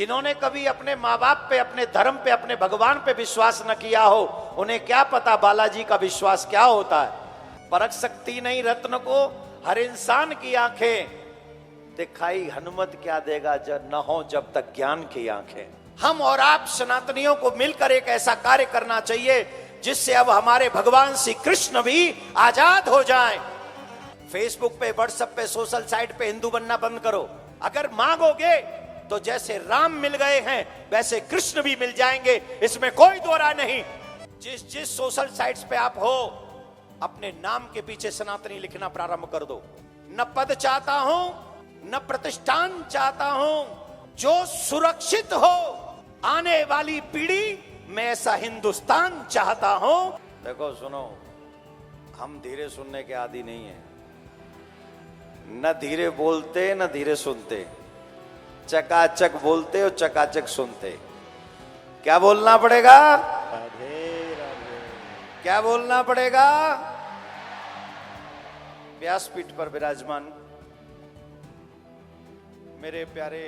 जिन्होंने कभी अपने माँ बाप पे, अपने धर्म पे, अपने भगवान पे विश्वास न किया हो, उन्हें क्या पता बालाजी का विश्वास क्या होता है। परख सकती नहीं रत्न को हर इंसान की आंखें, दिखाई हनुमत क्या देगा जब न हो जब तक ज्ञान की आंखें। हम और आप सनातनियों को मिलकर एक ऐसा कार्य करना चाहिए जिससे अब हमारे भगवान श्री कृष्ण भी आजाद हो जाएं। फेसबुक पे, व्हाट्सएप पे, सोशल साइट पे हिंदू बनना बंद करो। अगर मांगोगे तो जैसे राम मिल गए हैं वैसे कृष्ण भी मिल जाएंगे, इसमें कोई दो राय नहीं। जिस सोशल साइट्स पे आप हो, अपने नाम के पीछे सनातनी लिखना प्रारंभ कर दो। न पद चाहता हूं, न प्रतिष्ठान चाहता हूं, जो सुरक्षित हो आने वाली पीढ़ी, मैं ऐसा हिंदुस्तान चाहता हूं। देखो सुनो, हम धीरे सुनने के आदी नहीं है, न धीरे बोलते न धीरे सुनते, चकाचक बोलते और चकाचक सुनते। क्या बोलना पड़ेगा? राधे राधे। क्या बोलना पड़ेगा? व्यासपीठ पर विराजमान मेरे प्यारे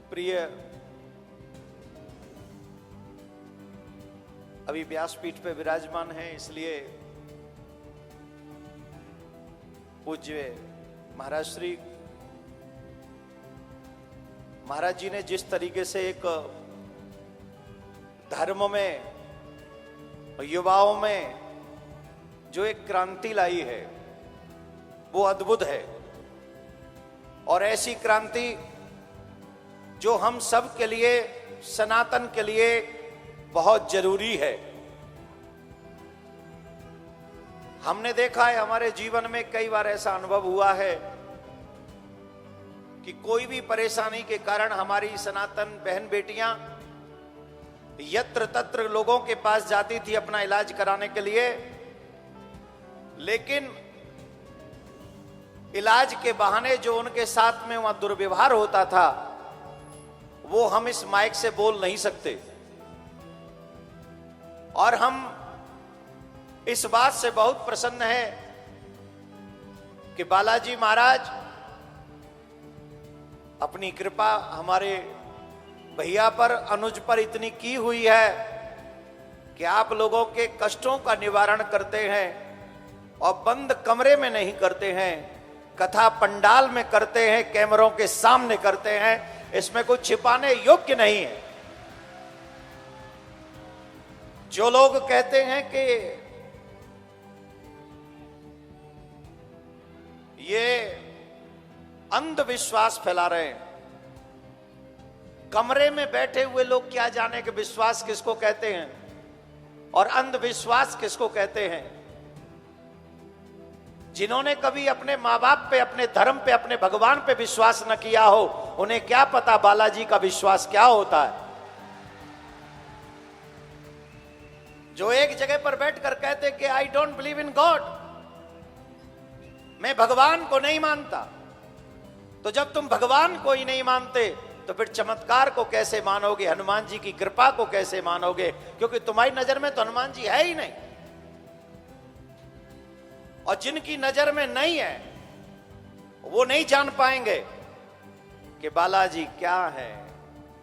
प्रिय, अभी व्यासपीठ पे विराजमान है, इसलिए पूज्य महाराज श्री महाराज जी ने जिस तरीके से एक धर्म में, युवाओं में जो एक क्रांति लाई है वो अद्भुत है। और ऐसी क्रांति जो हम सब के लिए, सनातन के लिए बहुत जरूरी है। हमने देखा है, हमारे जीवन में कई बार ऐसा अनुभव हुआ है कि कोई भी परेशानी के कारण हमारी सनातन बहन बेटियां यत्र तत्र लोगों के पास जाती थी अपना इलाज कराने के लिए, लेकिन इलाज के बहाने जो उनके साथ में वहां दुर्व्यवहार होता था वो हम इस माइक से बोल नहीं सकते। और हम इस बात से बहुत प्रसन्न हैं कि बालाजी महाराज अपनी कृपा हमारे भैया पर, अनुज पर इतनी की हुई है कि आप लोगों के कष्टों का निवारण करते हैं और बंद कमरे में नहीं करते हैं, कथा पंडाल में करते हैं, कैमरों के सामने करते हैं। इसमें कुछ छिपाने योग्य नहीं है। जो लोग कहते हैं कि ये अंधविश्वास फैला रहे हैं, कमरे में बैठे हुए लोग क्या जाने कि विश्वास किसको कहते हैं और अंधविश्वास किसको कहते हैं। जिन्होंने कभी अपने माँ बाप पे, अपने धर्म पे, अपने भगवान पे विश्वास न किया हो, उन्हें क्या पता बालाजी का विश्वास क्या होता है। जो एक जगह पर बैठकर कहते कि I don't believe in God, मैं भगवान को नहीं मानता, तो जब तुम भगवान को ही नहीं मानते तो फिर चमत्कार को कैसे मानोगे, हनुमान जी की कृपा को कैसे मानोगे? क्योंकि तुम्हारी नजर में तो हनुमान जी है ही नहीं, और जिनकी नजर में नहीं है वो नहीं जान पाएंगे कि बालाजी क्या है,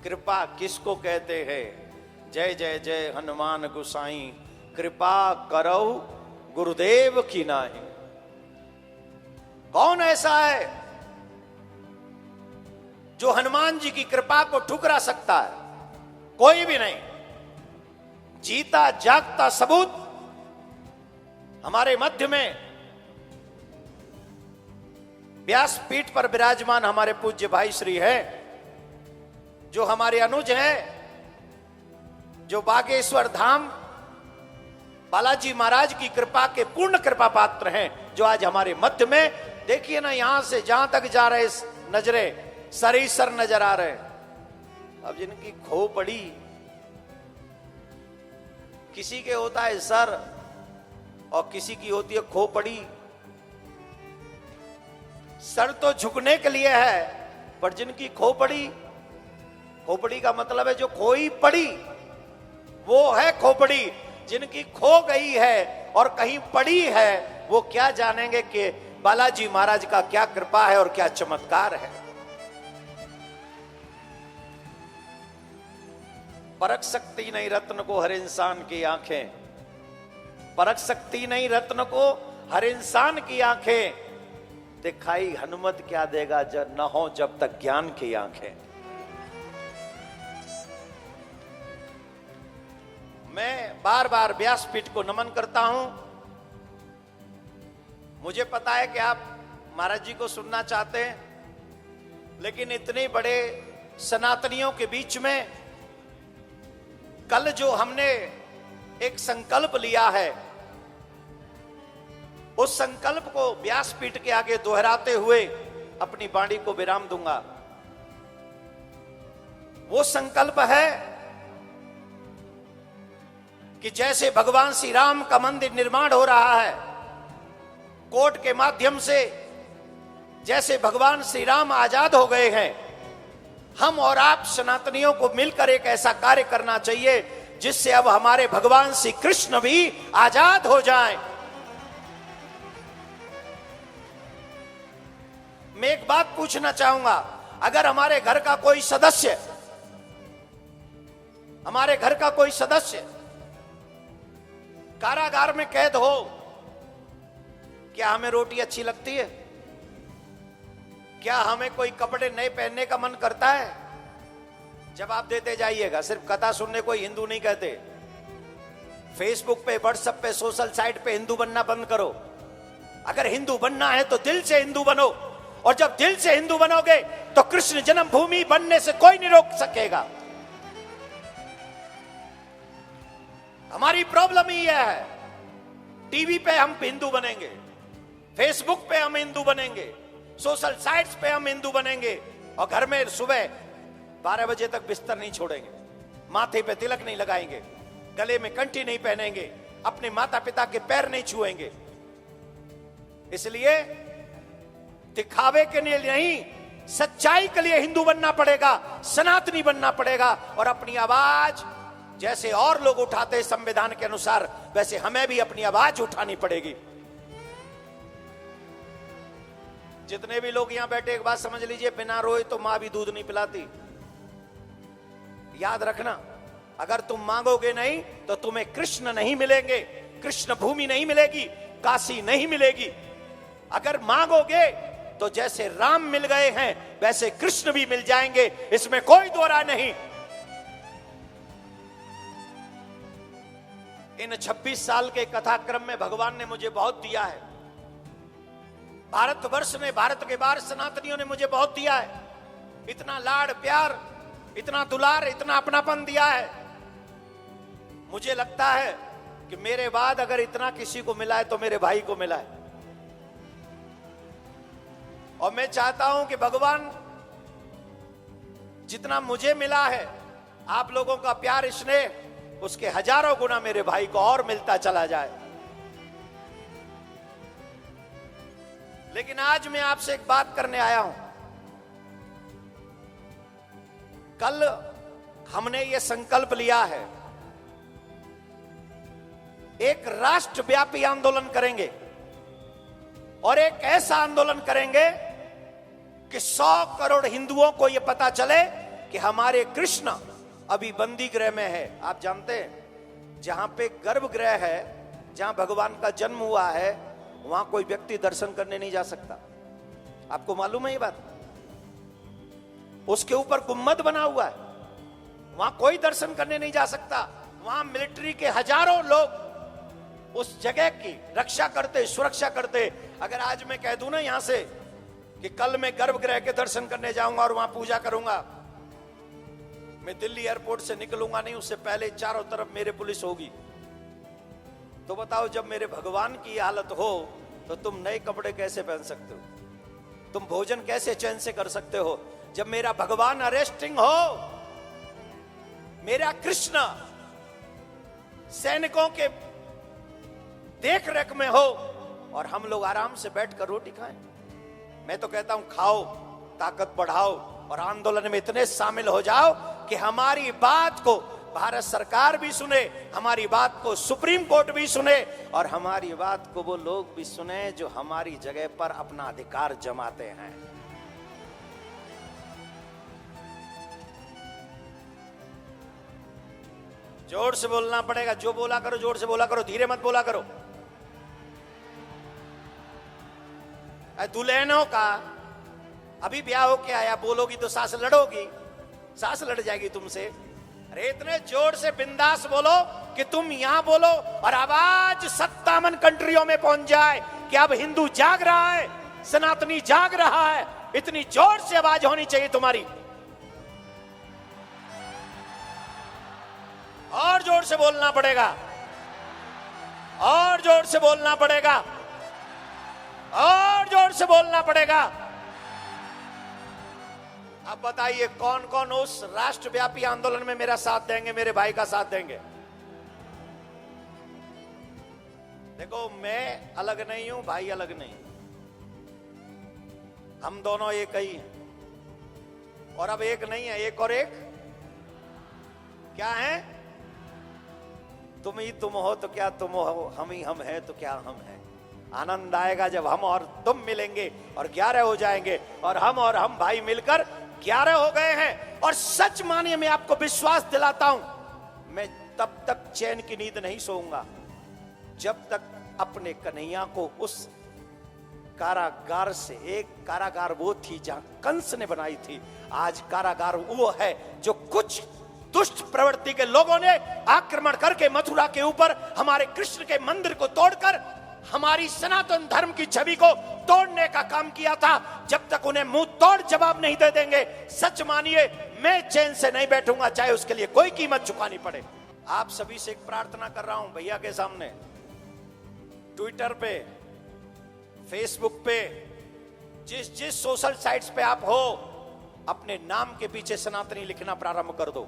कृपा किसको कहते हैं। जय जय जय हनुमान गुसाई, कृपा करो गुरुदेव की नाही। कौन ऐसा है जो हनुमान जी की कृपा को ठुकरा सकता है? कोई भी नहीं। जीता जागता सबूत हमारे मध्य में व्यासपीठ पर विराजमान हमारे पूज्य भाई श्री है, जो हमारे अनुज हैं, जो बागेश्वर धाम बालाजी महाराज की कृपा के पूर्ण कृपा पात्र हैं, जो आज हमारे मध्य में, देखिए ना, यहां से जहां तक जा रहे नजरें सरीसर नजर आ रहे। अब जिनकी खोपड़ी, किसी के होता है सर और किसी की होती है खोपड़ी। सर तो झुकने के लिए है, पर जिनकी खोपड़ी, खोपड़ी का मतलब है जो खोई पड़ी, वो है खोपड़ी। जिनकी खो गई है और कहीं पड़ी है, वो क्या जानेंगे कि बालाजी महाराज का क्या कृपा है और क्या चमत्कार है। परख सकती नहीं रत्न को हर इंसान की आंखें, परख सकती नहीं रत्न को हर इंसान की आंखें, दिखाई हनुमत क्या देगा जब न हो जब तक ज्ञान की आंखें। मैं बार बार व्यासपीठ को नमन करता हूं। मुझे पता है कि आप महाराज जी को सुनना चाहते हैं, लेकिन इतने बड़े सनातनियों के बीच में कल जो हमने एक संकल्प लिया है, उस संकल्प को व्यासपीठ के आगे दोहराते हुए अपनी वाणी को विराम दूंगा। वो संकल्प है कि जैसे भगवान श्री राम का मंदिर निर्माण हो रहा है, कोर्ट के माध्यम से जैसे भगवान श्री राम आजाद हो गए हैं, हम और आप सनातनियों को मिलकर एक ऐसा कार्य करना चाहिए जिससे अब हमारे भगवान श्री कृष्ण भी आजाद हो जाएं। मैं एक बात पूछना चाहूंगा, अगर हमारे घर का कोई सदस्य कारागार में कैद हो, क्या हमें रोटी अच्छी लगती है? क्या हमें कोई कपड़े नए पहनने का मन करता है? जवाब देते जाइएगा। सिर्फ कथा सुनने को हिंदू नहीं कहते। फेसबुक पे, व्हाट्सएप पे, सोशल साइट पे हिंदू बनना बंद करो। अगर हिंदू बनना है तो दिल से हिंदू बनो, और जब दिल से हिंदू बनोगे तो कृष्ण जन्मभूमि बनने से कोई नहीं रोक सकेगा। हमारी प्रॉब्लम ही यह है, टीवी पे हम हिंदू बनेंगे, फेसबुक पे हम हिंदू बनेंगे, सोशल साइट्स पे हम हिंदू बनेंगे, और घर में सुबह 12 बजे तक बिस्तर नहीं छोड़ेंगे, माथे पे तिलक नहीं लगाएंगे, गले में कंठी नहीं पहनेंगे, अपने माता पिता के पैर नहीं छुएंगे। इसलिए दिखावे के लिए नहीं, सच्चाई के लिए हिंदू बनना पड़ेगा, सनातनी बनना पड़ेगा, और अपनी आवाज जैसे और लोग उठाते संविधान के अनुसार, वैसे हमें भी अपनी आवाज उठानी पड़ेगी। जितने भी लोग यहां बैठे, एक बात समझ लीजिए, बिना रोए तो मां भी दूध नहीं पिलाती। याद रखना, अगर तुम मांगोगे नहीं तो तुम्हें कृष्ण नहीं मिलेंगे, कृष्ण भूमि नहीं मिलेगी, काशी नहीं मिलेगी। अगर मांगोगे तो जैसे राम मिल गए हैं वैसे कृष्ण भी मिल जाएंगे, इसमें कोई दो राय नहीं। इन 26 साल के कथाक्रम में भगवान ने मुझे बहुत दिया है। भारतवर्ष ने, भारत के बाहर सनातनियों ने मुझे बहुत दिया है। इतना लाड़ प्यार, इतना दुलार, इतना अपनापन दिया है। मुझे लगता है कि मेरे बाद अगर इतना किसी को मिला है तो मेरे भाई को मिला है। और मैं चाहता हूं कि भगवान जितना मुझे मिला है, आप लोगों का प्यार, स्नेह, उसके हजारों गुना मेरे भाई को और मिलता चला जाए। लेकिन आज मैं आपसे एक बात करने आया हूं। कल हमने ये संकल्प लिया है, एक राष्ट्रव्यापी आंदोलन करेंगे, और एक ऐसा आंदोलन करेंगे कि 100 करोड़ हिंदुओं को यह पता चले कि हमारे कृष्ण अभी बंदी गृह में है। आप जानते हैं, जहां पे गर्भगृह है, जहां भगवान का जन्म हुआ है, वहां कोई व्यक्ति दर्शन करने नहीं जा सकता। आपको मालूम है ये बात? उसके ऊपर गुम्मद बना हुआ है, वहां कोई दर्शन करने नहीं जा सकता। वहां मिलिट्री के हजारों लोग उस जगह की रक्षा करते, सुरक्षा करते। अगर आज मैं कह दूं ना यहां से कि कल मैं गर्भगृह के दर्शन करने जाऊंगा और वहां पूजा करूंगा, मैं दिल्ली एयरपोर्ट से निकलूंगा नहीं, उससे पहले चारों तरफ मेरे पुलिस होगी। तो बताओ, जब मेरे भगवान की हालत हो तो तुम नए कपड़े कैसे पहन सकते हो? तुम भोजन कैसे चैन से कर सकते हो? जब मेरा भगवान अरेस्टिंग हो, मेरा कृष्ण सैनिकों के देख रेख में हो, और हम लोग आराम से बैठकर रोटी खाएं। मैं तो कहता हूं, खाओ, ताकत बढ़ाओ, और आंदोलन में इतने शामिल हो जाओ कि हमारी बात को भारत सरकार भी सुने, हमारी बात को सुप्रीम कोर्ट भी सुने, और हमारी बात को वो लोग भी सुने जो हमारी जगह पर अपना अधिकार जमाते हैं। जोर से बोलना पड़ेगा, जो बोला करो जोर से बोला करो, धीरे मत बोला करो। दुल्हनों का अभी ब्याह होके आया, बोलोगी तो सास लड़ोगी, सास लड़ जाएगी तुमसे। अरे इतने जोर से बिंदास बोलो कि तुम यहां बोलो और आवाज 57 कंट्रियों में पहुंच जाए कि अब हिंदू जाग रहा है, सनातनी जाग रहा है। इतनी जोर से आवाज होनी चाहिए तुम्हारी। और जोर से बोलना पड़ेगा, और जोर से बोलना पड़ेगा, और जोर से बोलना पड़ेगा। अब बताइए कौन कौन उस राष्ट्रव्यापी आंदोलन में मेरा साथ देंगे, मेरे भाई का साथ देंगे? देखो मैं अलग नहीं हूं, भाई अलग नहीं, हम दोनों एक ही हैं। और अब एक नहीं है, एक और एक क्या है? तुम ही तुम हो तो क्या तुम हो, हम ही हम हैं तो क्या हम हैं। आनंद आएगा जब हम और तुम मिलेंगे और 11 हो जाएंगे, और हम भाई मिलकर 11 हो गए हैं। और सच मानिए मैं आपको विश्वास दिलाता हूं, मैं तब तक चैन की नींद नहीं सोऊंगा जब तक अपने कन्हैया को उस कारागार से, एक कारागार वो थी जहां कंस ने बनाई थी, आज कारागार वो है जो कुछ दुष्ट प्रवृत्ति के लोगों ने आक्रमण करके मथुरा के ऊपर हमारे कृष्ण के मंदिर को तोड़कर हमारी सनातन धर्म की छवि को तोड़ने का काम किया था। जब तक उन्हें मुंह तोड़ जवाब नहीं दे देंगे, सच मानिए मैं चैन से नहीं बैठूंगा, चाहे उसके लिए कोई कीमत चुकानी पड़े। आप सभी से एक प्रार्थना कर रहा हूं भैया के सामने, ट्विटर पे, फेसबुक पे, जिस जिस सोशल साइट्स पे आप हो, अपने नाम के पीछे सनातनी लिखना प्रारंभ कर दो।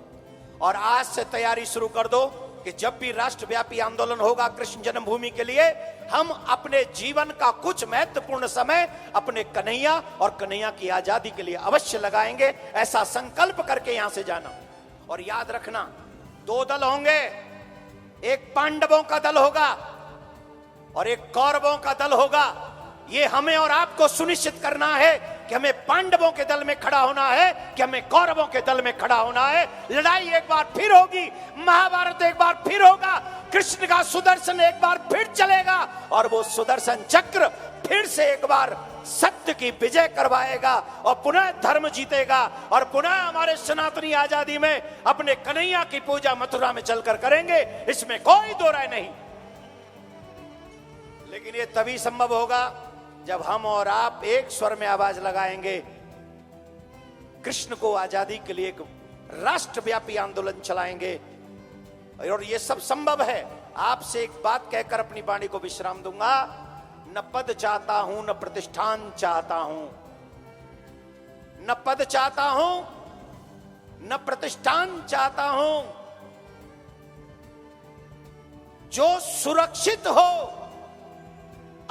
और आज से तैयारी शुरू कर दो कि जब भी राष्ट्रव्यापी आंदोलन होगा कृष्ण जन्मभूमि के लिए, हम अपने जीवन का कुछ महत्वपूर्ण समय अपने कन्हैया और कन्हैया की आजादी के लिए अवश्य लगाएंगे। ऐसा संकल्प करके यहां से जाना। और याद रखना, 2 दल होंगे, एक पांडवों का दल होगा और एक कौरवों का दल होगा। ये हमें और आपको सुनिश्चित करना है कि हमें पांडवों के दल में खड़ा होना है कि हमें कौरवों के दल में खड़ा होना है। लड़ाई एक बार फिर होगी, महाभारत एक बार फिर होगा, कृष्ण का सुदर्शन एक बार फिर चलेगा और वो सुदर्शन चक्र फिर से एक बार सत्य की विजय करवाएगा और पुनः धर्म जीतेगा और पुनः हमारे सनातनी आजादी में अपने कन्हैया की पूजा मथुरा में चलकर करेंगे, इसमें कोई दो राय नहीं। लेकिन ये तभी संभव होगा जब हम और आप एक स्वर में आवाज लगाएंगे, कृष्ण को आजादी के लिए एक राष्ट्रव्यापी आंदोलन चलाएंगे। और ये सब संभव है। आपसे एक बात कहकर अपनी वाणी को विश्राम दूंगा, न पद चाहता हूं न प्रतिष्ठान चाहता हूं, न पद चाहता हूं न प्रतिष्ठान चाहता हूं, जो सुरक्षित हो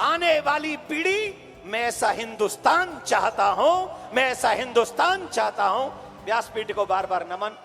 आने वाली पीढ़ी, मैं ऐसा हिंदुस्तान चाहता हूं, मैं ऐसा हिंदुस्तान चाहता हूं। व्यासपीठ को बार बार नमन।